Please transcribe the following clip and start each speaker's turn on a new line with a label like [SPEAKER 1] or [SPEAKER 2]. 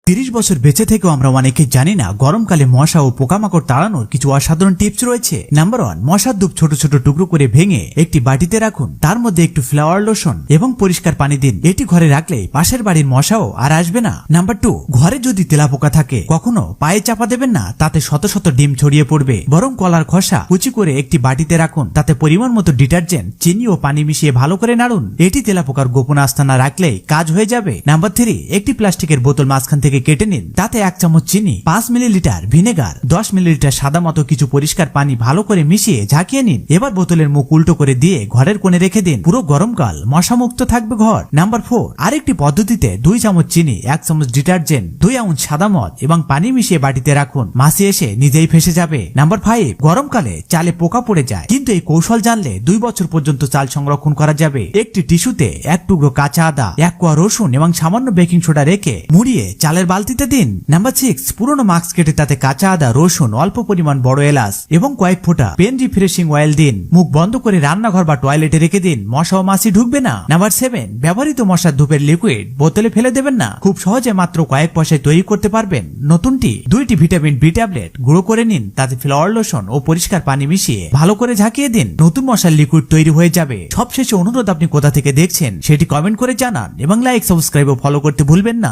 [SPEAKER 1] 30 বছর বেঁচে থেকেও আমরা অনেকে জানি না গরমকালে মশা ও পোকামাকড় তাড়ানোর কিছু অসাধারণ টিপস রয়েছে। নাম্বার 1, মশার ধূপ ছোট ছোট টুকরো করে ভেঙে একটি বাটিতে রাখুন। তার মধ্যে একটু ফ্লাওয়ার লোশন এবং পরিষ্কার পানি দিন। এটি ঘরে রাখলে পাশের বাড়ির মশাও আর আসবে না। নাম্বার 2, ঘরে যদি তেলাপোকা থাকে কখনো পায়ে চাপা দেবেন না, তাতে শত শত ডিম ছড়িয়ে পড়বে। বরং কলার খোসা কুচি করে একটি বাটিতে রাখুন, তাতে পরিমাণ মতো ডিটারজেন্ট, চিনি ও পানি মিশিয়ে ভালো করে নাড়ুন। এটি তেলাপোকার গোপন আস্তানা রাখলেই কাজ হয়ে যাবে। নাম্বার 3, একটি প্লাস্টিকের বোতল মাঝখান থেকে কেটে নিন, তাতে 1 চামচ চিনি, 5 মিলিলিটার ভিনেগার, 10 মিলিলিটার সাদা মতো কিছু পরিষ্কার পানি ভালো করে মিশিয়ে ঝাঁকিয়ে নিন। এবার বোতলের মুখ উল্টো করে দিয়ে ঘরের কোণে রেখে দিন। পুরো গরমকাল মশামুক্ত থাকবে ঘর। নাম্বার 4, আরেকটি পদ্ধতিতে 2 চামচ চিনি, 1 চামচ ডিটারজেন্ট, 2 আউন্স সাদা মদ এবং পানি মিশিয়ে বাটিতে রাখুন। মাছি এসে নিজেই ফেসে যাবে। নাম্বার 5, গরমকালে চালে পোকা পড়ে যায়, কিন্তু এই কৌশল জানলে 2 বছর পর্যন্ত চাল সংরক্ষণ করা যাবে। একটি টিস্যুতে 1 টুকরো কাঁচা আদা, 1 কোয়া রসুন এবং সামান্য বেকিং সোডা রেখে মুড়িয়ে চালের বালতিতে দিন। নাম্বার 6, পুরনো মাস্ক কেটে তাতে কাঁচা আদা, রসুন, অল্প পরিমাণ বড় এলাচ এবং কয়েক ফোঁটা পেন রিফ্রেশিং অয়েল দিন। মুখ বন্ধ করে রান্নাঘর বা টয়লেটে রেখে দিন, মশা ও মাছি ঢুকবে না। নাম্বার 7, ব্যবহৃত মশার ধূপের লিকুইড বোতলে ফেলে দেবেন না। খুব সহজে মাত্র কয়েক পয়সায় তৈরি করতে পারবেন নতুনটি। 2টি ভিটামিন বি ট্যাবলেট গুঁড়ো করে নিন, তাতে ফ্লাওয়ার লোশন ও পরিষ্কার পানি মিশিয়ে ভালো করে ঝাঁকিয়ে দিন। নতুন মশার লিকুইড তৈরি হয়ে যাবে। সবশেষে অনুরোধ, আপনি কোথা থেকে দেখছেন সেটি কমেন্ট করে জানান এবং লাইক, সাবস্ক্রাইব ও ফলো করতে ভুলবেন না।